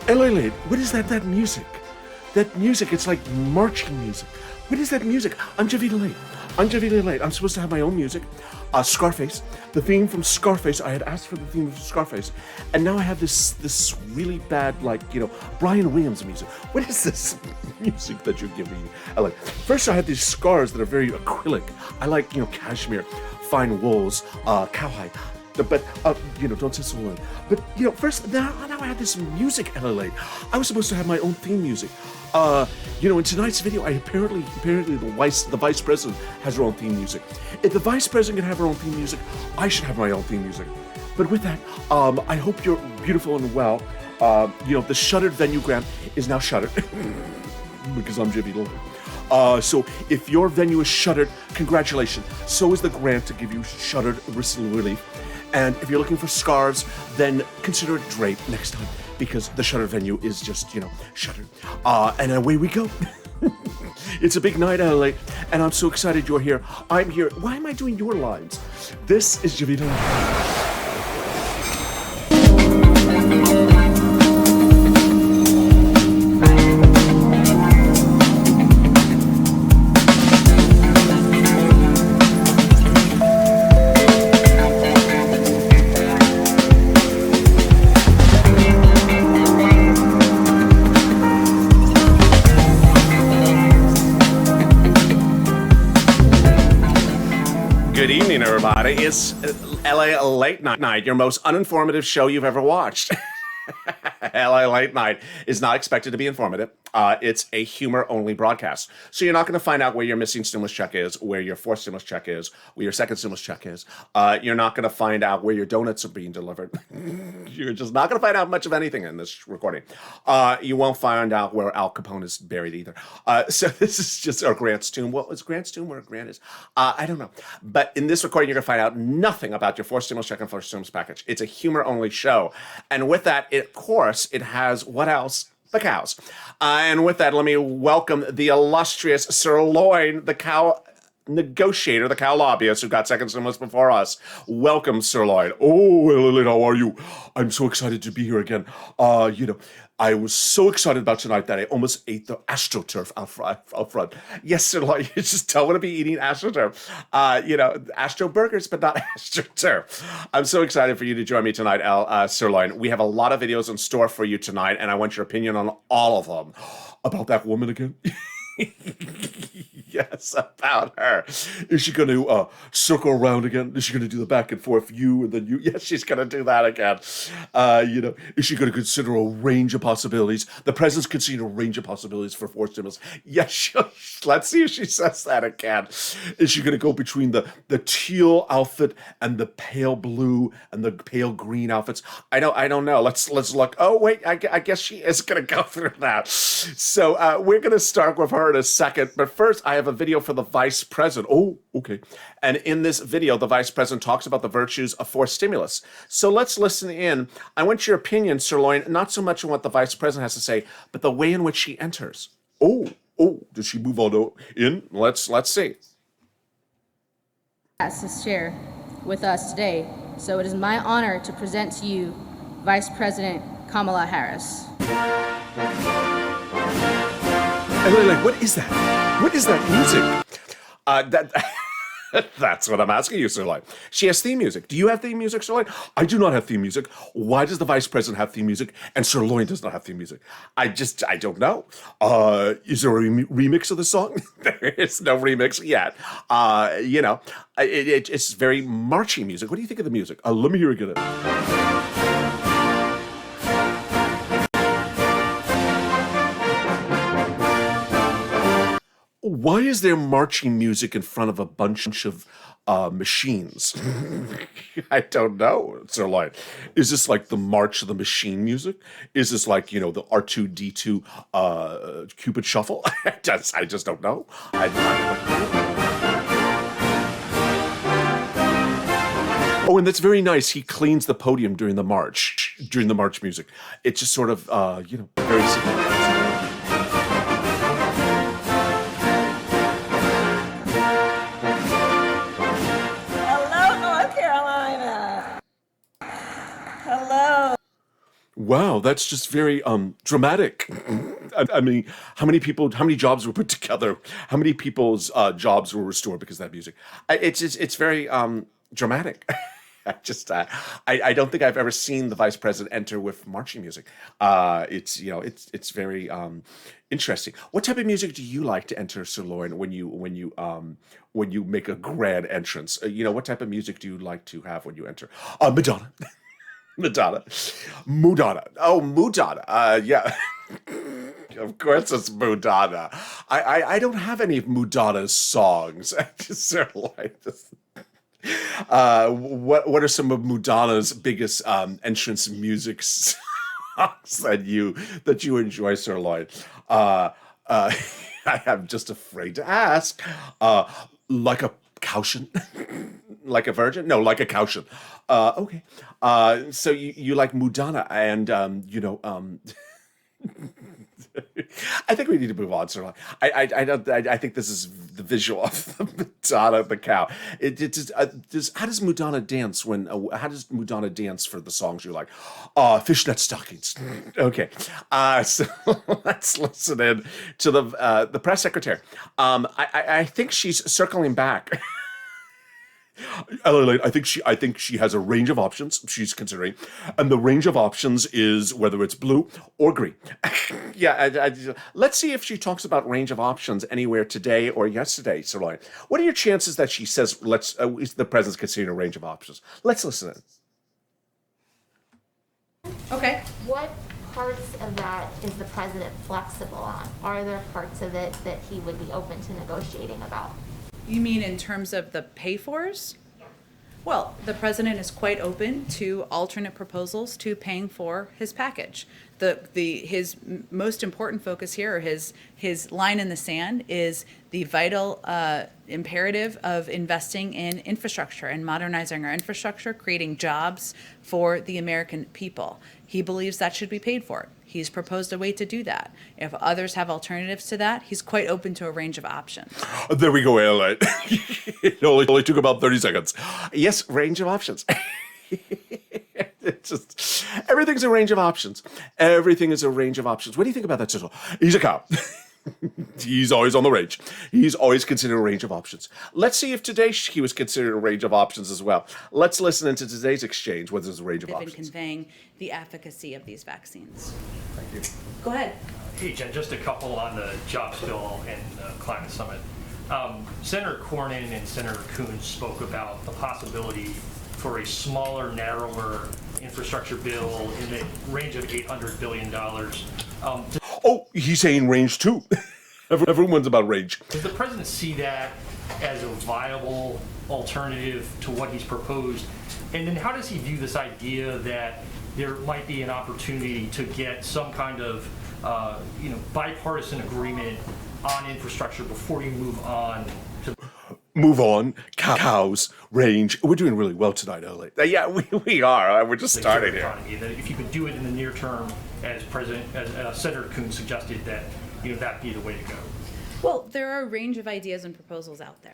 LALATE, what is that music? That music, it's like marching music. What is that music? I'm JOVITALATE. I'm supposed to have my own music. Scarface, the theme from Scarface. I had asked for the theme of Scarface, and now I have this really bad, like, Brian Williams music. What is this music that you're giving me? First I had these scars that are very acrylic. I like, cashmere, fine wools, cowhide. But, don't say SIRLOIN. But, first, now I had this music LALATE. I was supposed to have my own theme music. In tonight's video, apparently the vice president has her own theme music. If the vice president can have her own theme music, I should have my own theme music. But with that, I hope you're beautiful and well. The shuttered venue grant is now shuttered because I'm JOVITALATE. So if your venue is shuttered, congratulations. So is the grant to give you shuttered relief. And if you're looking for scarves, then consider it draped next time, because the shuttered venue is just, shuttered. And away we go. It's a big night, LA, and I'm so excited you're here. I'm here. Why am I doing your lines? This is JOVITALATE. Good evening, everybody. It's LA Late Night, your most uninformative show you've ever watched. LA Late Night is not expected to be informative. It's a humor-only broadcast. So you're not going to find out where your missing stimulus check is, where your fourth stimulus check is, where your second stimulus check is. You're not going to find out where your donuts are being delivered. You're just not going to find out much of anything in this recording. You won't find out where Al Capone is buried either. So this is just our Grant's tomb. Well, is Grant's tomb where Grant is? I don't know. But in this recording, you're going to find out nothing about your fourth stimulus check and first stimulus package. It's a humor-only show. And with that, of course, it has what else? The cows. And with that, let me welcome the illustrious SIRLOIN, the cow negotiator, the cow lobbyist who got second stimulus before us. Welcome, SIRLOIN. Oh, LALATE, how are you? I'm so excited to be here again. I was so excited about tonight that I almost ate the AstroTurf out front. Yes, SIRLOIN, you just don't want to be eating AstroTurf. Astro burgers, but not AstroTurf. I'm so excited for you to join me tonight, SIRLOIN. We have a lot of videos in store for you tonight, and I want your opinion on all of them. About that woman again? Yes, about her. Is she going to circle around again? Is she going to do the back and forth you and then you? Yes, she's going to do that again. Is she going to consider a range of possibilities? The president's considering a range of possibilities for fourth stimulus. Yes, let's see if she says that again. Is she going to go between the teal outfit and the pale blue and the pale green outfits? I don't know. Let's look. Oh, wait, I guess she is going to go through that. So we're going to start with her in a second. But first, I have a video for the vice president. Oh, okay. And in this video, the vice president talks about the virtues of fourth stimulus. So let's listen in. I want your opinion, SIRLOIN, not so much on what the vice president has to say, but the way in which she enters. Oh, does she move on in? Let's see. As chair with us today, so it is my honor to present to you Vice President Kamala Harris. Like, what is that? What is that music? That's what I'm asking you, SIRLOIN. She has theme music. Do you have theme music, SIRLOIN? I do not have theme music. Why does the vice president have theme music and SIRLOIN does not have theme music? I don't know. Is there a remix of the song? There is no remix yet. It's very marching music. What do you think of the music? Let me hear it again. Why is there marching music in front of a bunch of machines? I don't know, SIRLOIN. Is this like the March of the Machine music? Is this like, the R2-D2 Cupid Shuffle? I just don't know. Oh, and that's very nice. He cleans the podium during the march music. It's just sort of, very significant. Wow, that's just very dramatic. I mean, how many jobs were put together? How many people's jobs were restored because of that music? It's very dramatic. I don't think I've ever seen the vice president enter with marching music. It's it's very interesting. What type of music do you like to enter, Sirloin, when you make a grand entrance? What type of music do you like to have when you enter? Madonna. Madonna. Mudonna. Oh, Mudonna. Yeah. Of course it's Mudonna. I don't have any of Mudonna's songs. Just sort of like this. What are some of Mudonna's biggest entrance music songs that you enjoy, Sirloin? I am just afraid to ask. Like a caution? Like a virgin? No, like a caution. Okay. So you like Mudonna and I think we need to move on, sir. I don't. I think this is the visual of the Madonna, the cow. How does Madonna dance when? How does Madonna dance for the songs you like? Fishnet stockings. Okay. So let's listen in to the press secretary. I think she's circling back. I think she has a range of options she's considering, and the range of options is whether it's blue or green. Yeah, let's see if she talks about range of options anywhere today or yesterday, Sirloin. What are your chances that she says the president's considering a range of options? Let's listen in. Okay. What parts of that is the president flexible on? Are there parts of it that he would be open to negotiating about? You mean in terms of the pay-fors? Well, the president is quite open to alternate proposals to paying for his package. His most important focus here, or his line in the sand, is the vital imperative of investing in infrastructure and modernizing our infrastructure, creating jobs for the American people. He believes that should be paid for. He's proposed a way to do that. If others have alternatives to that, he's quite open to a range of options. There we go, LA. It only took about 30 seconds. Yes, range of options. It's just everything's a range of options. Everything is a range of options. What do you think about that, Cecil? He's a cop. He's always on the range. He's always considered a range of options. Let's see if today he was considered a range of options as well. Let's listen into today's exchange, whether there's a range of They've been options. conveying the efficacy of these vaccines. Thank you. Go ahead. Hey, Jen, just a couple on the jobs bill and the climate summit. Senator Cornyn and Senator Coons spoke about the possibility for a smaller, narrower infrastructure bill in the range of $800 billion. Oh, he's saying range too. Everyone's about range. Does the president see that as a viable alternative to what he's proposed? And then how does he view this idea that there might be an opportunity to get some kind of bipartisan agreement on infrastructure before you move on to... Move on. Cows, range. We're doing really well tonight, LA. Yeah, we are. We're just starting here. Economy, that if you could do it in the near term, as Senator Coons suggested, that that'd be the way to go. Well, there are a range of ideas and proposals out there.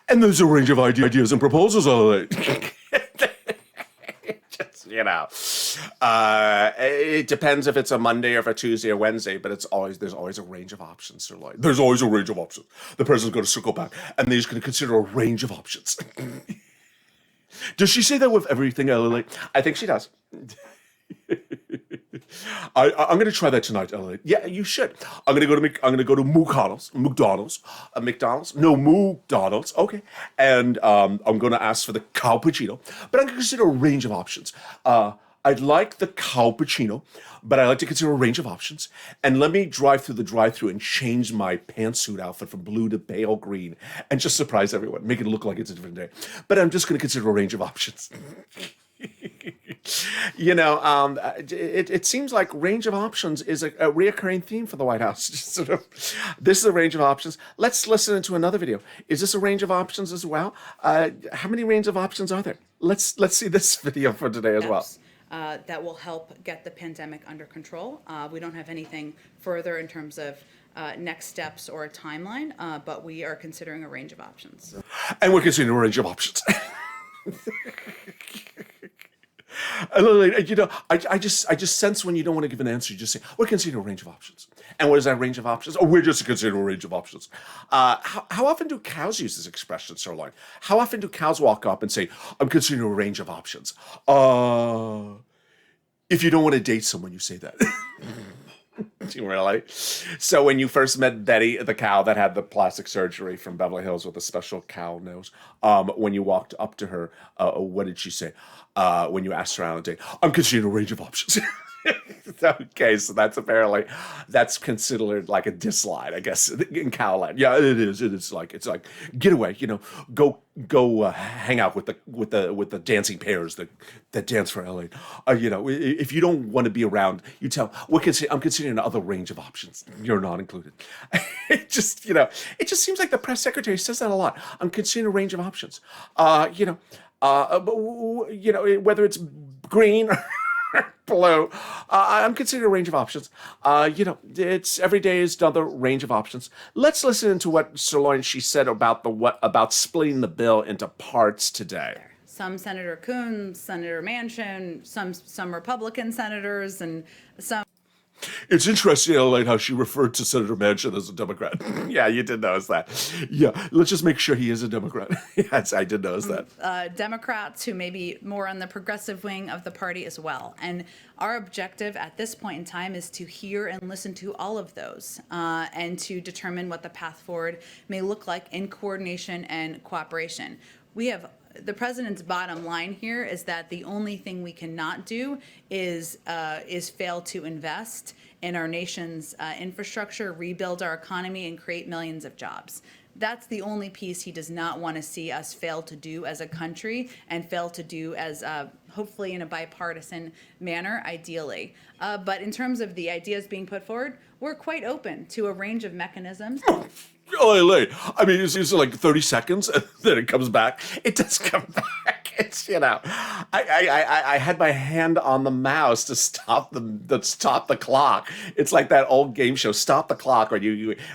And there's a range of ideas and proposals, LA. Just, it depends if it's a Monday or if a Tuesday or Wednesday, but there's always a range of options, Sirloin. There's always a range of options. The president's going to circle back, and they're just going to consider a range of options. Does she say that with everything, LA? I think she does. I'm going to try that tonight, LA. Yeah, you should. I'm going to go to McDonald's. Okay, and I'm going to ask for the cappuccino, but I'm going to consider a range of options. I'd like the cappuccino, but I like to consider a range of options. And let me drive through the drive-thru and change my pantsuit outfit from blue to pale green and just surprise everyone, make it look like it's a different day. But I'm just going to consider a range of options. It seems like range of options is a reoccurring theme for the White House. This is a range of options. Let's listen into another video. Is this a range of options as well? How many range of options are there? Let's see this video for today as well. That will help get the pandemic under control. We don't have anything further in terms of next steps or a timeline, but we are considering a range of options. And we're considering a range of options. You know, I just sense when you don't want to give an answer, you just say, we're considering a range of options. And what is that range of options? Oh, we're just considering a range of options. How often do cows use this expression, Sirloin? How often do cows walk up and say, I'm considering a range of options? If you don't want to date someone, you say that. Do you really? So when you first met Betty, the cow that had the plastic surgery from Beverly Hills with a special cow nose, when you walked up to her, what did she say? When you asked her out on a date, I'm considering a range of options. Okay, so that's considered like a diss line, I guess, in cowland. Yeah, it is. It's like get away, you know, go hang out with the dancing pairs that dance for LA. You know, if you don't want to be around, you tell I'm considering another range of options. You're not included. It just seems like the press secretary says that a lot. I'm considering a range of options. Whether it's green or blue. I'm considering a range of options. It's every day is another range of options. Let's listen to what Sirloin she said about splitting the bill into parts today. Some Senator Coons, Senator Manchin, some Republican senators, and some. It's interesting, LALATE, how she referred to Senator Manchin as a Democrat. Yeah, you did notice that. Yeah, let's just make sure he is a Democrat. Yes, I did notice that. Democrats who may be more on the progressive wing of the party as well. And our objective at this point in time is to hear and listen to all of those and to determine what the path forward may look like in coordination and cooperation. The president's bottom line here is that the only thing we cannot do is fail to invest in our nation's infrastructure, rebuild our economy, and create millions of jobs. That's the only piece he does not want to see us fail to do as a country and fail to do as hopefully in a bipartisan manner, ideally. But in terms of the ideas being put forward, we're quite open to a range of mechanisms. LALATE. I mean, it's like 30 seconds, and then it comes back. It does come back. It's I had my hand on the mouse to stop the clock. It's like that old game show, Stop the Clock, or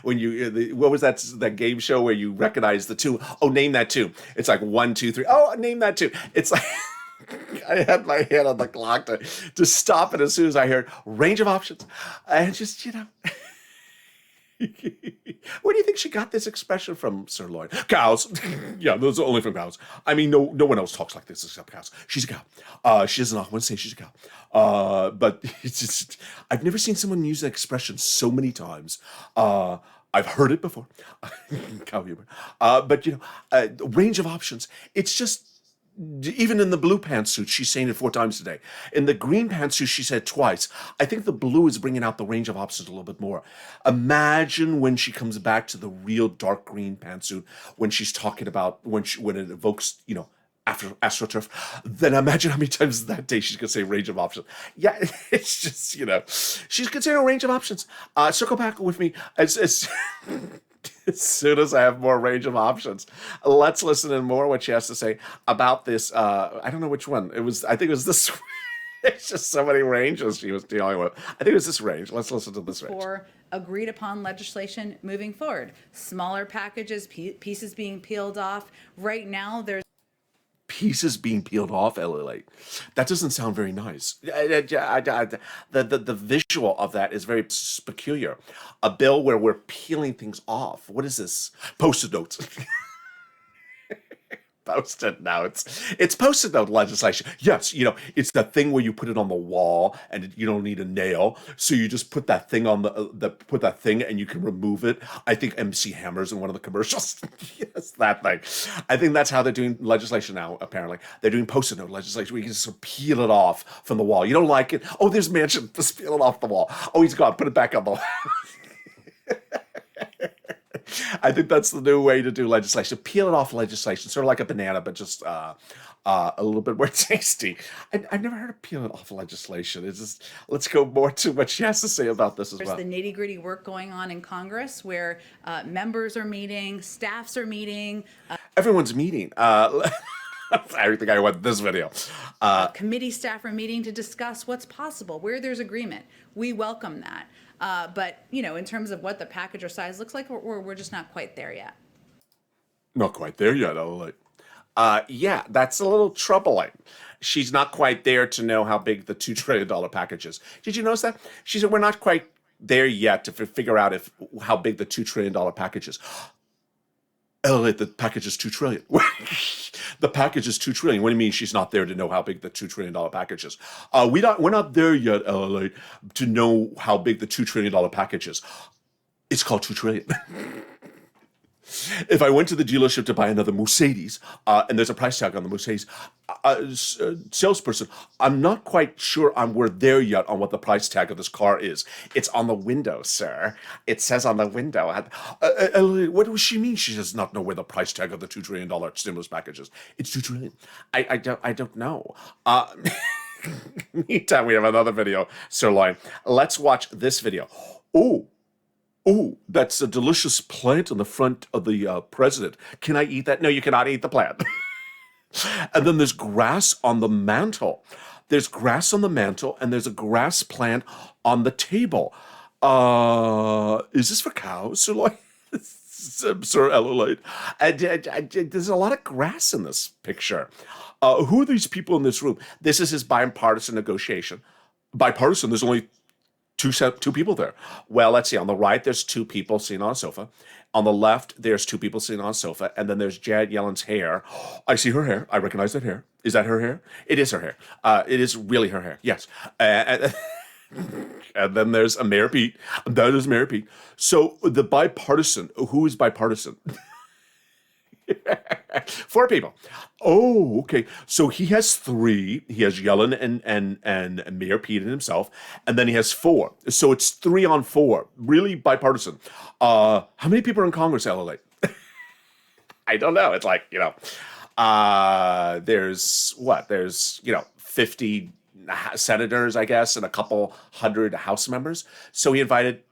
what was that game show where you recognize the two? Oh, name that two. It's like 1, 2, 3. Oh, name that two. It's like. I had my hand on the clock to stop it as soon as I heard range of options, and just Where do you think she got this expression from, Sirloin? Cows. Yeah, those are only from cows. I mean, no one else talks like this except cows. She's a cow. She doesn't often say she's a cow. But it's just, I've never seen someone use that expression so many times. I've heard it before. Cow humor. But, range of options. It's just, even in the blue pantsuit, she's saying it 4 times today. In the green pantsuit, she said twice. I think the blue is bringing out the range of options a little bit more. Imagine when she comes back to the real dark green pantsuit, when she's talking about, when it evokes, after AstroTurf, then imagine how many times that day she's going to say range of options. Yeah, it's just, she's considering a range of options. Circle back with me as soon as I have more range of options. Let's listen in more what she has to say about this. I don't know which one. I think it was this. It's just so many ranges she was dealing with. I think it was this range. Let's listen to this range. For agreed upon legislation moving forward. Smaller packages, pieces being peeled off. Right now, there's pieces being peeled off, LALATE. That doesn't sound very nice. The visual of that is very peculiar. A bill where we're peeling things off. What is this? Post-it notes. Post-it notes. It's post-it note legislation. Yes, it's that thing where you put it on the wall and you don't need a nail, so you just put that thing on put that thing and you can remove it. I think MC Hammer's in one of the commercials. Yes, that thing. I think that's how they're doing legislation now. Apparently, they're doing post-it note legislation where you can just sort of peel it off from the wall. You don't like it? Oh, there's Manchin. Just peel it off the wall. Oh, he's gone. Put it back on the wall. I think that's the new way to do legislation. Peel it off legislation, sort of like a banana, but just a little bit more tasty. I've never heard of peel it off legislation. It's just, let's go more to what she has to say about this as well. There's the nitty-gritty work going on in Congress where members are meeting, staffs are meeting. Everyone's meeting. I think I went this video. Committee staff are meeting to discuss what's possible, where there's agreement. We welcome that. But, in terms of what the package or size looks like, we're just not quite there yet. Not quite there yet, LALATE. Yeah, that's a little troubling. She's not quite there to know how big the $2 trillion package is. Did you notice that? She said, we're not quite there yet to figure out how big the $2 trillion package is. Elliot, the package is $2 trillion. The package is $2 trillion. What do you mean she's not there to know how big the $2 trillion package is? We're not there yet, Elliot, to know how big the $2 trillion package is. It's called $2 trillion. If I went to the dealership to buy another Mercedes, and there's a price tag on the Mercedes, salesperson, I'm not quite sure we're there yet on what the price tag of this car is. It's on the window, sir. It says on the window. What does she mean? She does not know where the price tag of the $2 trillion stimulus package is. It's $2 trillion. I don't know. Meantime, we have another video, Sirloin. Let's watch this video. Oh, that's a delicious plant on the front of the president. Can I eat that? No, you cannot eat the plant. And then there's grass on the mantle. There's grass on the mantle, and there's a grass plant on the table. Is this for cows, Sirloin? Sir LALATE. There's a lot of grass in this picture. Who are these people in this room? This is his bipartisan negotiation. Bipartisan, there's only two people there. Well, let's see. On the right, there's two people sitting on a sofa. On the left, there's two people sitting on a sofa. And then there's Janet Yellen's hair. I see her hair. I recognize that hair. Is that her hair? It is her hair. It is really her hair. Yes. And then there's Mayor Pete. That is Mayor Pete. So the bipartisan, who is bipartisan? 4 people. Oh, okay. So he has 3. He has Yellen and Mayor Pete and himself, and then he has 4. So it's 3 on 4. Really bipartisan. How many people are in Congress, LALATE? I don't know. It's like, there's 50 senators, I guess, and a couple hundred House members. So he invited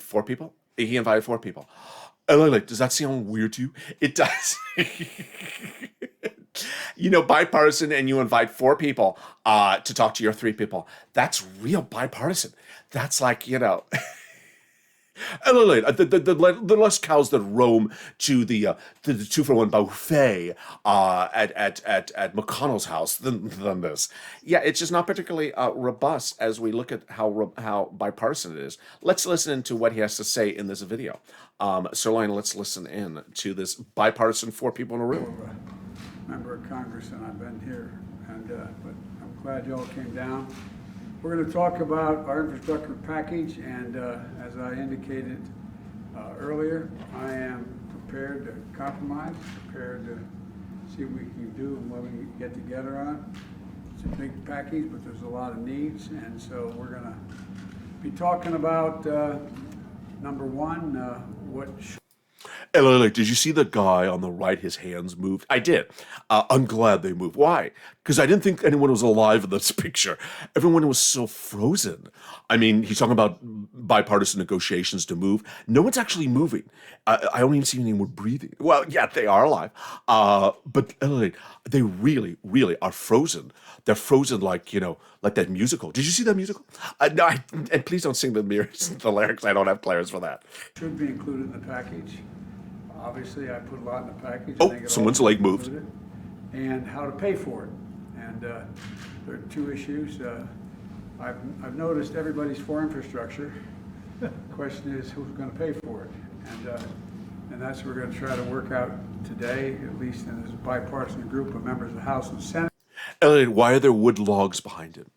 4 people. He invited 4 people. LALATE, does that sound weird to you? It does. Bipartisan, and you invite 4 people to talk to your 3 people. That's real bipartisan. That's like, LALATE, the less cows that roam to the 2-for-1 buffet at McConnell's house than this. Yeah, it's just not particularly robust as we look at how bipartisan it is. Let's listen to what he has to say in this video. Sirloin, let's listen in to this bipartisan 4 people in a room. Member of Congress, and I've been here, but I'm glad you all came down. We're going to talk about our infrastructure package, and as I indicated earlier, I am prepared to compromise, prepared to see what we can do and what we can get together on. It's a big package, but there's a lot of needs, and so we're going to be talking about number 1, what LALATE, did you see the guy on the right, his hands moved? I did. I'm glad they moved. Why? Because I didn't think anyone was alive in this picture. Everyone was so frozen. I mean, he's talking about bipartisan negotiations to move. No one's actually moving. I don't even see anyone breathing. Well, yeah, they are alive. But LALATE, they really, really are frozen. They're frozen like that musical. Did you see that musical? No, and please don't sing the lyrics. I don't have players for that. should be included in the package. Obviously, I put a lot in the package. Oh, someone's leg moved. And how to pay for it. And there are 2 issues. I've noticed everybody's for infrastructure. The question is, who's going to pay for it? And that's what we're going to try to work out today, at least in this bipartisan group of members of the House and Senate. LALATE, why are there wood logs behind him?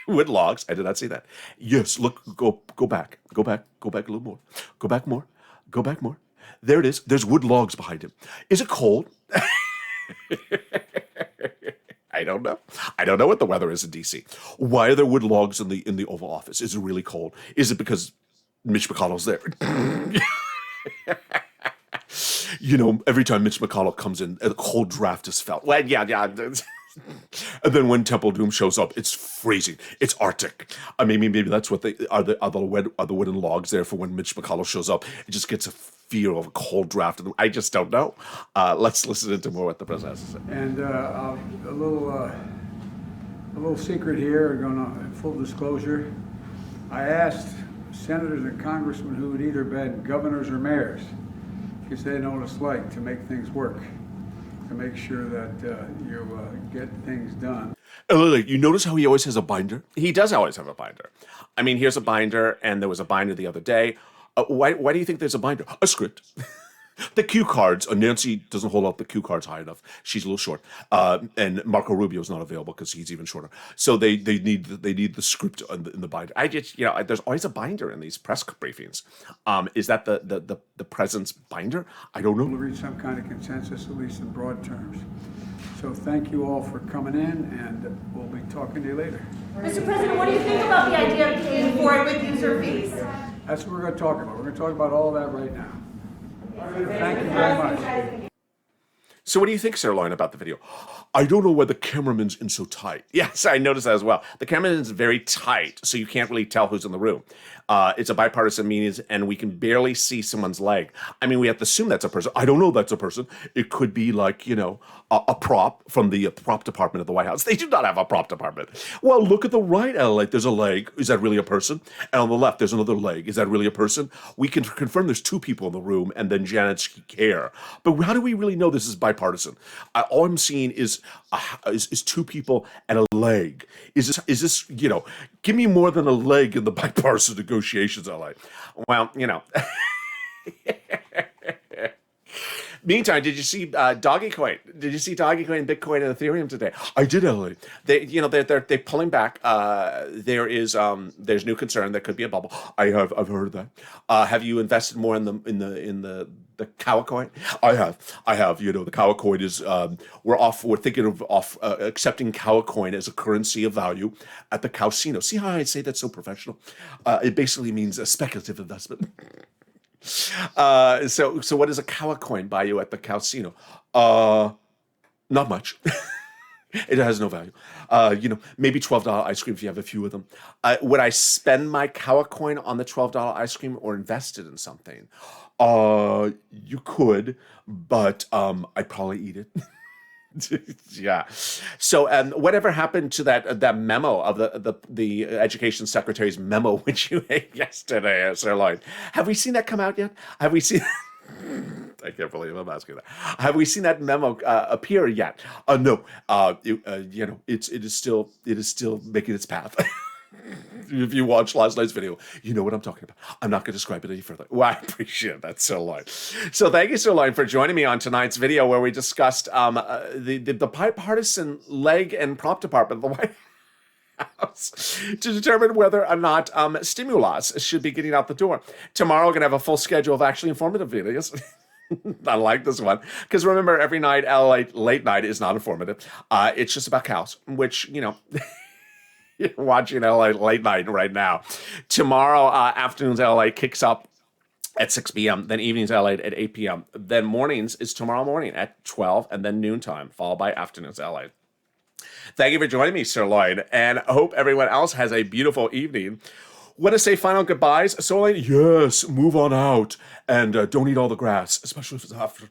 Wood logs? I did not see that. Yes, look, go back a little more. Go back more. There it is. There's wood logs behind him. Is it cold? I don't know. I don't know what the weather is in D.C. Why are there wood logs in the Oval Office? Is it really cold? Is it because Mitch McConnell's there? Every time Mitch McConnell comes in, a cold draft is felt. Well, yeah. And then when Temple Doom shows up, it's freezing. It's Arctic. I mean, maybe that's what are the wooden logs there for when Mitch McConnell shows up. It just gets a feel of a cold draft. I just don't know. Let's listen into more what the president has to say. And a little secret here, in full disclosure. I asked senators and congressmen who had either been governors or mayors, because they know what it's like to make things work. to make sure that you get things done. You notice how he always has a binder? He does always have a binder. I mean, here's a binder, and there was a binder the other day. Why do you think there's a binder? A script. The cue cards, Nancy doesn't hold up the cue cards high enough. She's a little short. And Marco Rubio's not available because he's even shorter. So they need the script in the binder. I just, there's always a binder in these press briefings. Is that the president's binder? I don't To know. reach some kind of consensus, at least in broad terms. So thank you all for coming in, and we'll be talking to you later. Mr. President, what do you think about the idea of paying for it with user fees? That's what we're going to talk about. We're going to talk about all of that right now. Thank you very much. So what do you think, SIRLOIN, about the video? I don't know why the cameraman's in so tight. Yes, I noticed that as well. The cameraman's very tight, so you can't really tell who's in the room. It's a bipartisan meeting, and we can barely see someone's leg. I mean, we have to assume that's a person. I don't know that's a person. It could be like, a prop from the prop department of the White House. They do not have a prop department. Well, look at the right, like there's a leg. Is that really a person? And on the left, there's another leg. Is that really a person? We can confirm there's two people in the room, and then Janet's hair. But how do we really know this is bipartisan? All I'm seeing is two people and a leg. Is this give me more than a leg in the bipartisan negotiations, LA. Well, Meantime, did you see Dogecoin? Did you see Dogecoin, Bitcoin, and Ethereum today? I did, LA. They're pulling back. There's new concern. There could be a bubble. I've heard that. Have you invested more in the cow coin? I have. The cow coin is we're thinking of accepting cow coin as a currency of value at the casino. See how I say that so professional? It basically means a speculative investment. So what does a cow coin buy you at the casino? Not much. It has no value. Maybe $12 ice cream if you have a few of them. Would I spend my cow coin on the $12 ice cream or invest it in something? You could, but I'd probably eat it. Yeah. So, whatever happened to that memo of the education secretary's memo, which you ate yesterday, SIRLOIN? Have we seen that come out yet? Have we seen? I can't believe I'm asking that. Have we seen that memo appear yet? No. It is still making its path. If you watched last night's video, you know what I'm talking about. I'm not going to describe it any further. Well, I appreciate that, SIRLOIN. So thank you, SIRLOIN, for joining me on tonight's video where we discussed the bipartisan leg and prop department of the White House to determine whether or not stimulus should be getting out the door. Tomorrow, we're going to have a full schedule of actually informative videos. I like this one. Because remember, every night, late night is not informative. It's just about cows, which, you're watching LA Late Night right now. Tomorrow afternoon's LA kicks up at 6 p.m., then evenings LA at 8 p.m. Then mornings is tomorrow morning at 12, and then noontime, followed by afternoons LA. Thank you for joining me, SIRLOIN, and I hope everyone else has a beautiful evening. Want to say final goodbyes? SIRLOIN, yes, move on out, and don't eat all the grass, especially if it's after.